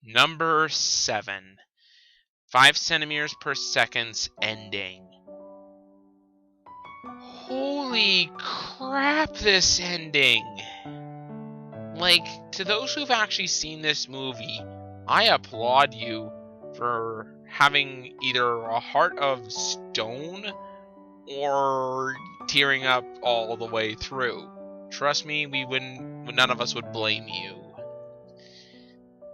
Number 7. 5 centimeters per second's ending. Holy crap, this ending! Like, to those who've actually seen this movie, I applaud you for having either a heart of stone or tearing up all the way through. Trust me, none of us would blame you.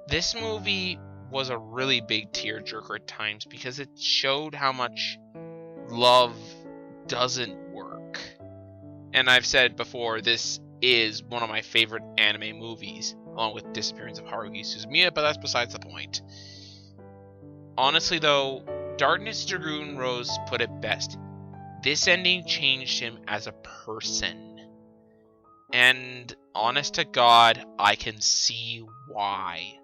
This movie was a really big tearjerker at times because it showed how much love doesn't work. And I've said before, this is one of my favorite anime movies, along with Disappearance of Haruhi Suzumiya, but that's besides the point. Honestly though, Darkness Dragoon Rose put it best. This ending changed him as a person. And honest to God, I can see why.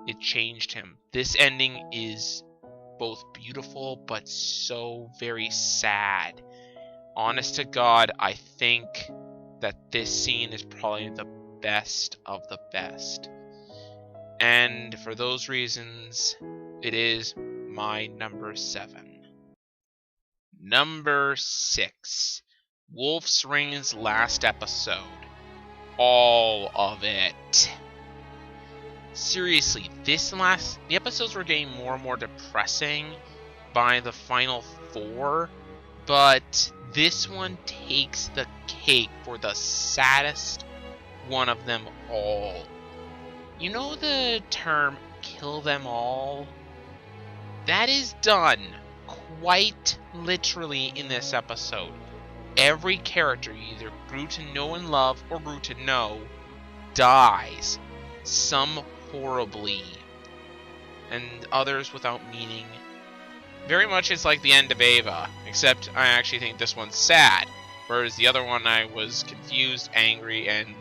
It changed him. This ending is both beautiful but so very sad. Honest to God, I think that this scene is probably the best of the best. And for those reasons, it is my number 7. Number 6. Wolf's Rain's last episode. All of it. Seriously, the episodes were getting more and more depressing by the final 4, but this one takes the cake for the saddest one of them all. You know the term kill them all? That is done quite literally in this episode. Every character you either grew to know and love or grew to know dies. Some horribly, and others without meaning. Very much it's like the end of Ava, except I actually think this one's sad, whereas the other one I was confused, angry, and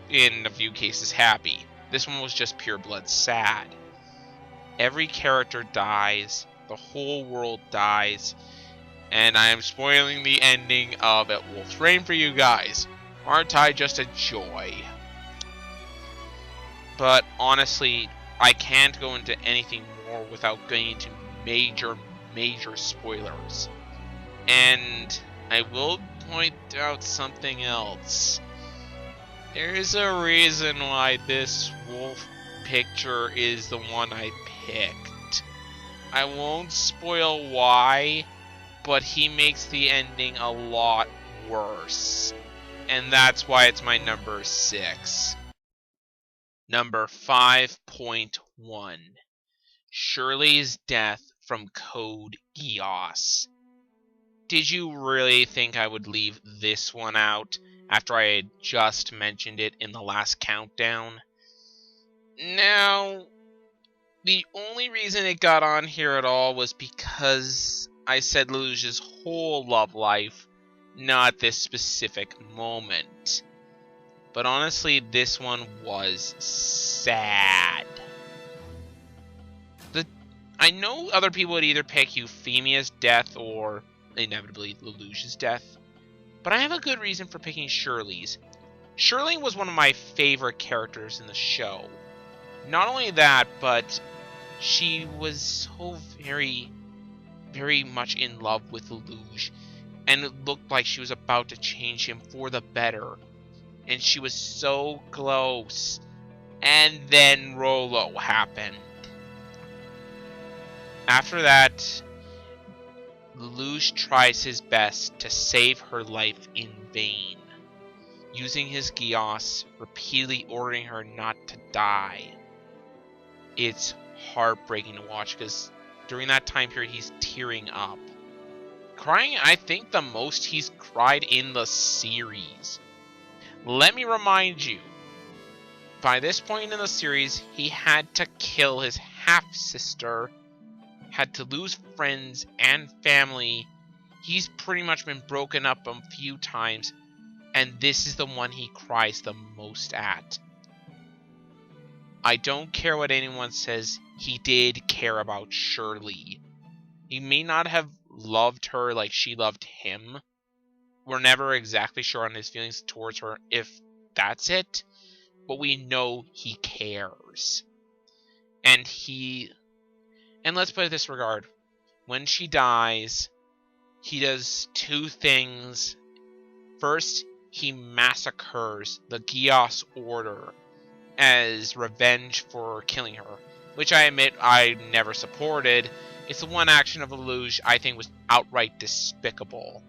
in a few cases happy. This one was just pure blood sad. Every character dies, the whole world dies, and I am spoiling the ending of At Wolf's Rain for you guys. Aren't I just a joy? But honestly, I can't go into anything more without going into major spoilers. And I will point out something else. There's a reason why this wolf picture is the one I picked. I won't spoil why, but he makes the ending a lot worse. And that's why it's my number 6. Number 5.1. Shirley's death from Code Geass. Did you really think I would leave this one out after I had just mentioned it in the last countdown? Now, the only reason it got on here at all was because I said Lelouch's whole love life, not this specific moment. But honestly, this one was sad. I know other people would either pick Euphemia's death or inevitably Lelouch's death, but I have a good reason for picking Shirley's. Shirley was one of my favorite characters in the show. Not only that, but she was so very much in love with Lelouch, and it looked like she was about to change him for the better. And she was so close. And then Rolo happened. After that, Lelouch tries his best to save her life in vain, using his Geass, repeatedly ordering her not to die. It's heartbreaking to watch because during that time period he's tearing up. Crying, I think, the most he's cried in the series. Let me remind you, by this point in the series, he had to kill his half-sister, had to lose friends and family. He's pretty much been broken up a few times, and this is the one he cries the most at. I don't care what anyone says, he did care about Shirley. He may not have loved her like she loved him. We're never exactly sure on his feelings towards her, if that's it. but we know he cares. And let's put it this regard. When she dies, he does two things. First, he massacres the Gios Order as revenge for killing her, which I admit I never supported. It's the one action of Lelouch I think was outright despicable,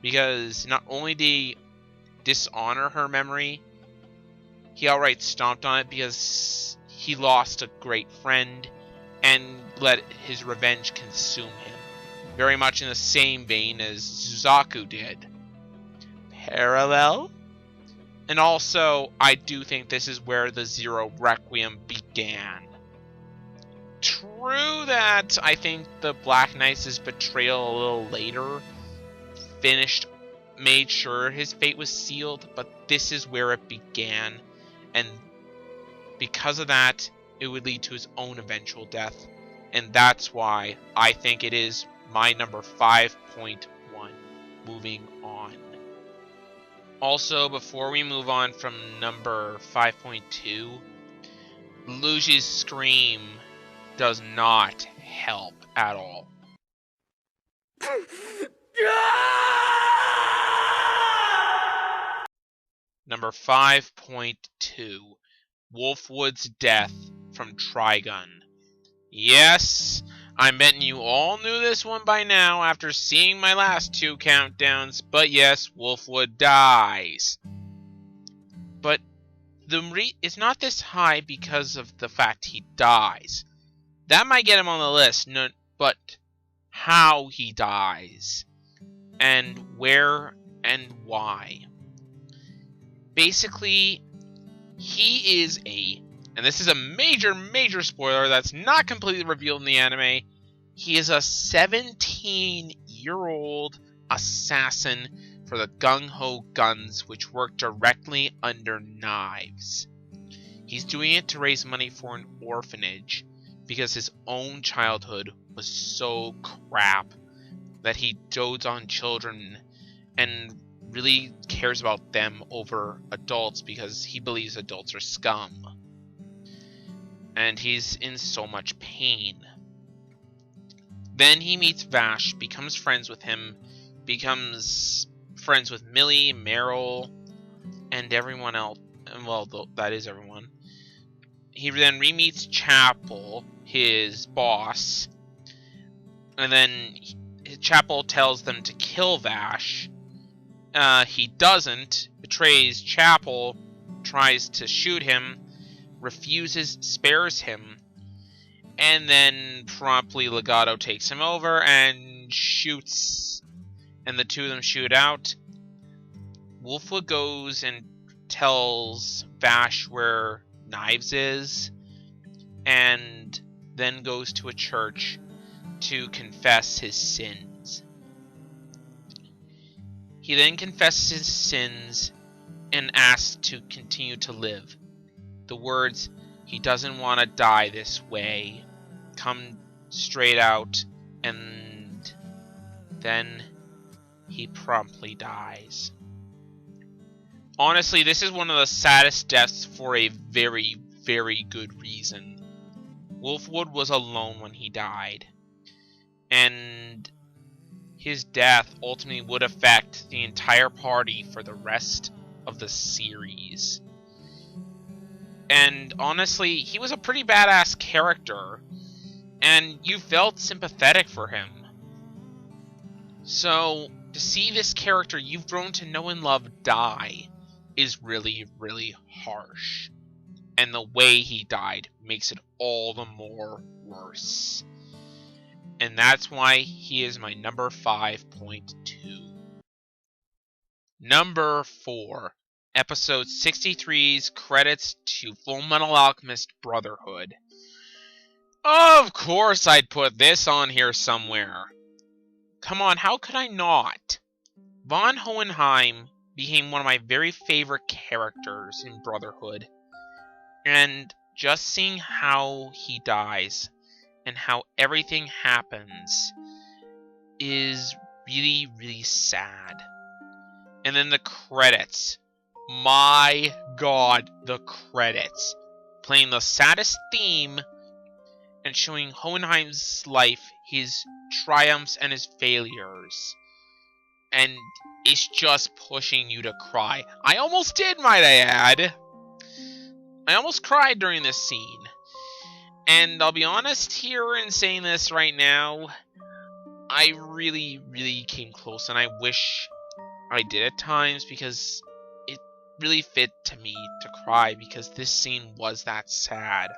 because not only did he dishonor her memory, he outright stomped on it because he lost a great friend and let his revenge consume him, very much in the same vein as Suzaku did. Parallel? And also, I do think this is where the Zero Requiem began. True that I think the Black Knight's betrayal a little later made sure his fate was sealed, but this is where it began, and because of that, it would lead to his own eventual death, and that's why I think it is my number 5.1. Moving on. Also, before we move on from number 5.2, Lelouch's scream does not help at all. Number 5.2, Wolfwood's death from Trigun. Yes, I'm betting you all knew this one by now after seeing my last two countdowns, but yes, Wolfwood dies. But it's not this high because of the fact he dies. That might get him on the list, but how he dies, and where and why. Basically, he is and this is a major spoiler that's not completely revealed in the anime, he is a 17-year-old assassin for the Gung-Ho Guns, which work directly under Knives. He's doing it to raise money for an orphanage, because his own childhood was so crap that he dotes on children and really cares about them over adults because he believes adults are scum. And he's in so much pain. Then he meets Vash, becomes friends with him, becomes friends with Millie, Meryl, and everyone else. Well, that is everyone. He then re-meets Chapel, his boss, and then Chapel tells them to kill Vash. He doesn't, betrays Chapel, tries to shoot him, refuses, spares him, and then promptly Legato takes him over and shoots, and the two of them shoot out. Wolfwood goes and tells Vash where Knives is, and then goes to a church to confess his sins. He then confesses his sins and asks to continue to live. The words, "he doesn't want to die this way," come straight out, and then he promptly dies. Honestly, this is one of the saddest deaths for a very, very good reason. Wolfwood was alone when he died, and his death ultimately would affect the entire party for the rest of the series. And honestly, he was a pretty badass character, and you felt sympathetic for him. So, to see this character you've grown to know and love die is really, really harsh. And the way he died makes it all the more worse. And that's why he is my number 5.2. Number 4. Episode 63's credits to Fullmetal Alchemist Brotherhood. Of course I'd put this on here somewhere. Come on, how could I not? Von Hohenheim became one of my very favorite characters in Brotherhood. And just seeing how he dies and how everything happens is really, really sad. And then the credits. My god, the credits. Playing the saddest theme and showing Hohenheim's life, his triumphs and his failures. And it's just pushing you to cry. I almost did, might I add. I almost cried during this scene. And I'll be honest here in saying this right now, I really, really came close, and I wish I did at times, because it really fit to me to cry, because this scene was that sad.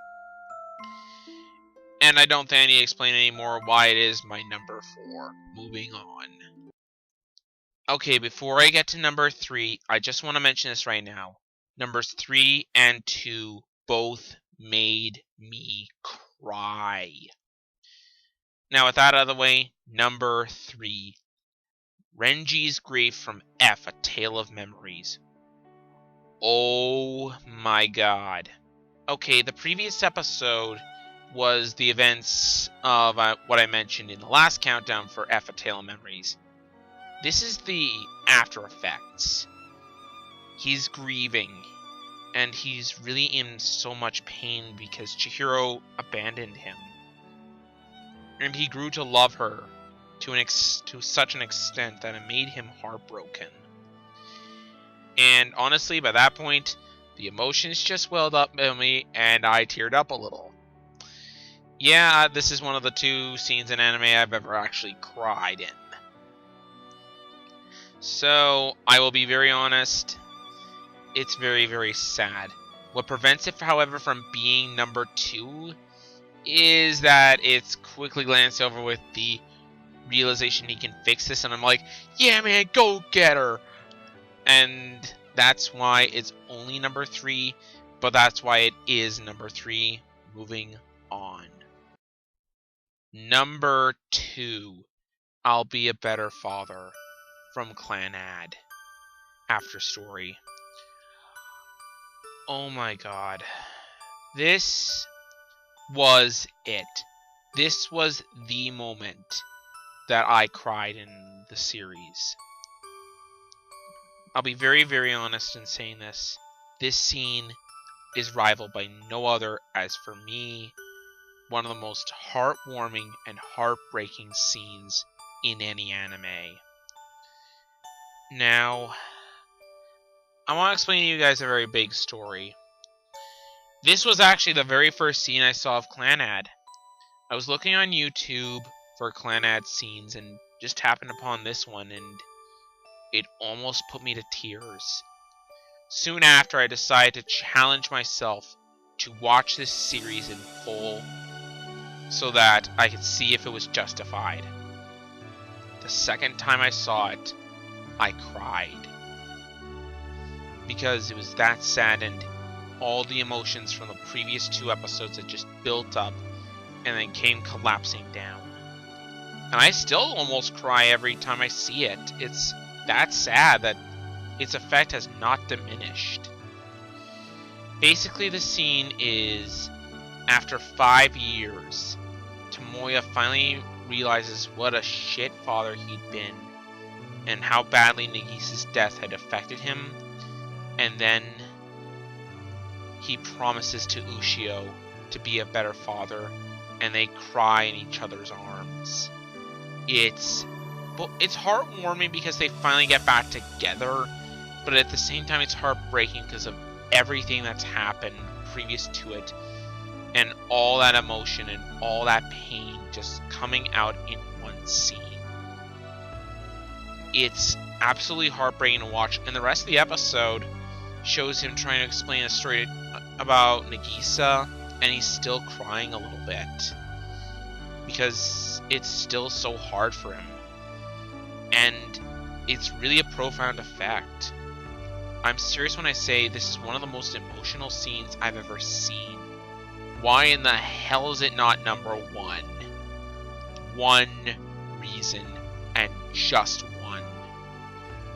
And I don't think I need to explain anymore why it is my number 4. Moving on. Okay, before I get to number 3, I just want to mention this right now. Numbers 3 and 2 both made me cry. Now, with that out of the way, number 3. Renjis Grief from F, A Tale of Memories. Oh my god. Okay, the previous episode was the events of what I mentioned in the last countdown for F, A Tale of Memories. This is the after effects. He's grieving, and he's really in so much pain because Chihiro abandoned him. And he grew to love her to such an extent that it made him heartbroken. And honestly, by that point, the emotions just welled up in me, and I teared up a little. Yeah, this is one of the 2 scenes in anime I've ever actually cried in. So, I will be very honest, it's very, very sad. What prevents it, however, from being number 2 is that it's quickly glanced over with the realization he can fix this, and I'm like, yeah man, go get her! And that's why it's only number 3, but that's why it is number 3. Moving on. Number 2, I'll Be a Better Father from Clannad. After story. Oh my god. This was it. This was the moment that I cried in the series. I'll be very, very honest in saying this. This scene is rivaled by no other as, for me, one of the most heartwarming and heartbreaking scenes in any anime. Now, I want to explain to you guys a very big story. This was actually the very first scene I saw of Clannad. I was looking on YouTube for Clannad scenes and just happened upon this one, and it almost put me to tears. Soon after, I decided to challenge myself to watch this series in full so that I could see if it was justified. The second time I saw it, I cried. Because it was that sad, and all the emotions from the previous 2 episodes had just built up and then came collapsing down. And I still almost cry every time I see it. It's that sad that its effect has not diminished. Basically, the scene is, after 5 years, Tomoya finally realizes what a shit father he'd been and how badly Nagisa's death had affected him, and then he promises to Ushio to be a better father, and they cry in each other's arms. It's heartwarming because they finally get back together, but at the same time it's heartbreaking because of everything that's happened previous to it, and all that emotion and all that pain just coming out in one scene. It's absolutely heartbreaking to watch, and the rest of the episode shows him trying to explain a story about Nagisa, and he's still crying a little bit because it's still so hard for him, and it's really a profound effect. I'm serious when I say this is one of the most emotional scenes I've ever seen. Why in the hell is it not number 1? One reason, and just one.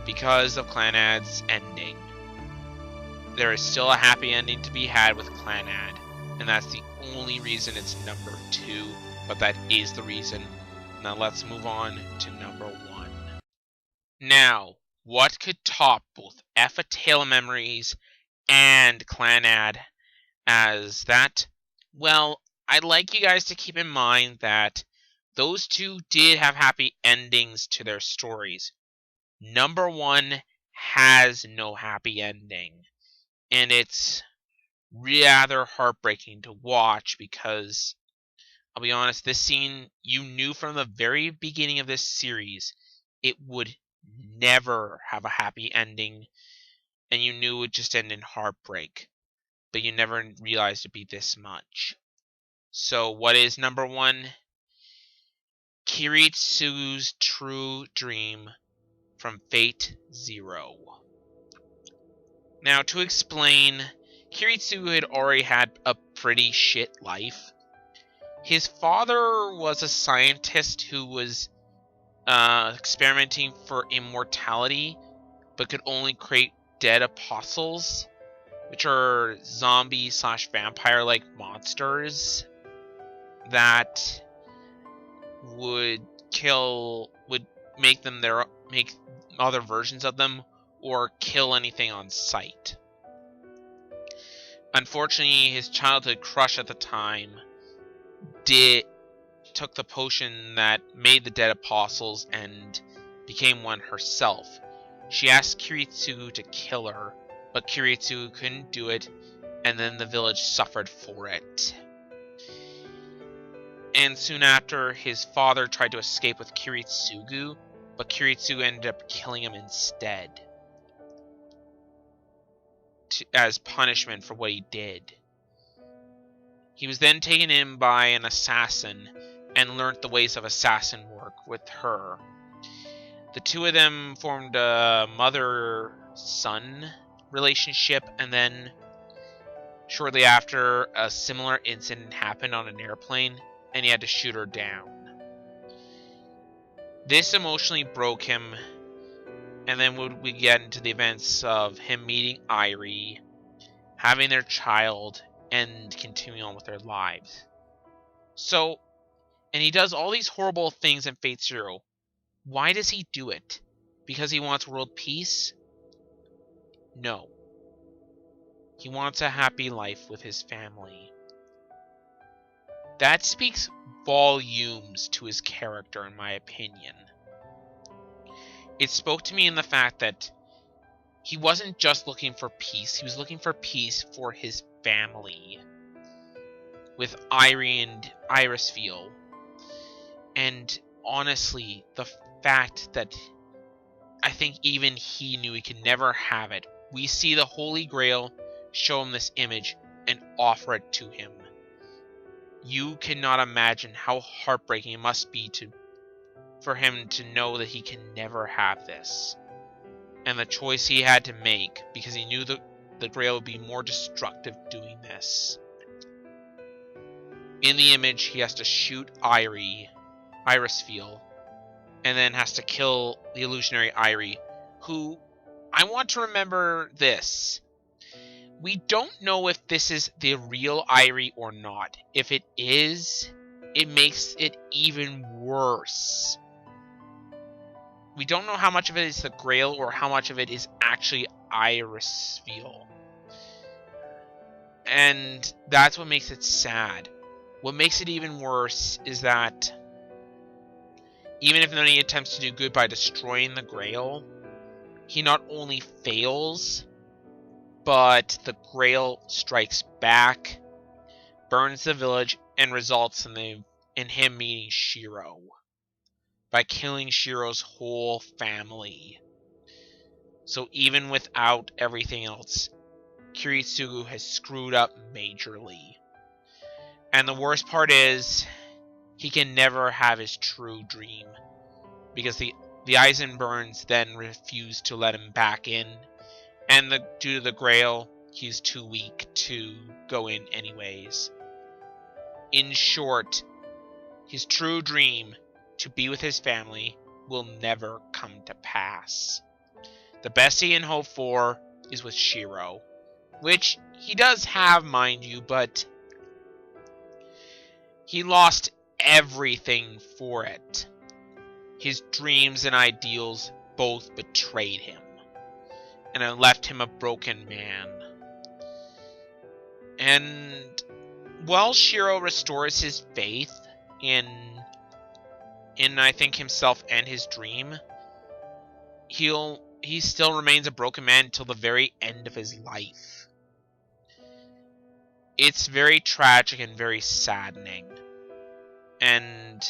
Because of Clannad's ending. There is still a happy ending to be had with Clannad, and that's the only reason it's number 2, but that is the reason. Now let's move on to number 1. Now, what could top both F a Tale of Memories and Clannad as that. Well, I'd like you guys to keep in mind that those two did have happy endings to their stories. Number one has no happy ending, and it's rather heartbreaking to watch because, I'll be honest, this scene, you knew from the very beginning of this series it would never have a happy ending, and you knew it would just end in heartbreak, but you never realized it'd be this much. So what is number one? Kiritsu's true dream from FateZero. Now, to explain, Kiritsu had already had a pretty shit life. His father was a scientist who was experimenting for immortality, but could only create dead apostles, which are zombie/vampire-like monsters that would make other versions of them or kill anything on sight. Unfortunately, his childhood crush at the time took the potion that made the dead apostles and became one herself. She asked Kiritsu to kill her, but Kiritsu couldn't do it, and then the village suffered for it. And soon after, his father tried to escape with Kiritsugu, but Kiritsugu ended up killing him instead, as punishment for what he did. He was then taken in by an assassin and learnt the ways of assassin work with her. The two of them formed a mother-son relationship, and then shortly after, a similar incident happened on an airplane, and he had to shoot her down. This emotionally broke him, and then we get into the events of him meeting Irie, having their child, and continuing on with their lives. So, and he does all these horrible things in FateZero. Why does he do it? Because he wants world peace? No. He wants a happy life with his family. That speaks volumes to his character, in my opinion. It spoke to me in the fact that he wasn't just looking for peace, he was looking for peace for his family. With Irie and Irisfiel. And honestly, the fact that I think even he knew he could never have it. We see the Holy Grail, show him this image, and offer it to him. You cannot imagine how heartbreaking it must be for him to know that he can never have this. And the choice he had to make, because he knew the Grail would be more destructive doing this. In the image, he has to shoot Irisfiel, and then has to kill the illusionary Irie, who, I want to remember this. We don't know if this is the real Irie or not. If it is, it makes it even worse. We don't know how much of it is the Grail or how much of it is actually Irisfiel. And that's what makes it sad. What makes it even worse is that even if Nani attempts to do good by destroying the Grail, he not only fails, but the Grail strikes back, burns the village, and results in him meeting Shiro by killing Shiro's whole family. So even without everything else, Kiritsugu has screwed up majorly. And the worst part is, he can never have his true dream, because the Eisenburns then refuse to let him back in, and due to the Grail, he's too weak to go in anyways. In short, his true dream, to be with his family, will never come to pass. The best he can hope for is with Shiro, which he does have, mind you, but he lost everything for it. His dreams and ideals both betrayed him. and it left him a broken man. And while Shiro restores his faith in I think himself and his dream, he still remains a broken man until the very end of his life. It's very tragic and very saddening. And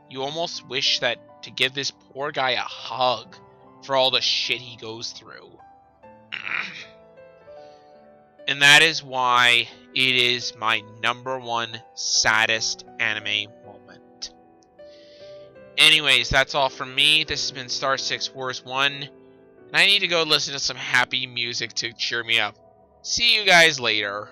you almost wish that to give this poor guy a hug for all the shit he goes through. And that is why it is my #1 saddest anime moment. Anyways, that's all from me. This has been Star 6 Wars 1. And I need to go listen to some happy music to cheer me up. See you guys later.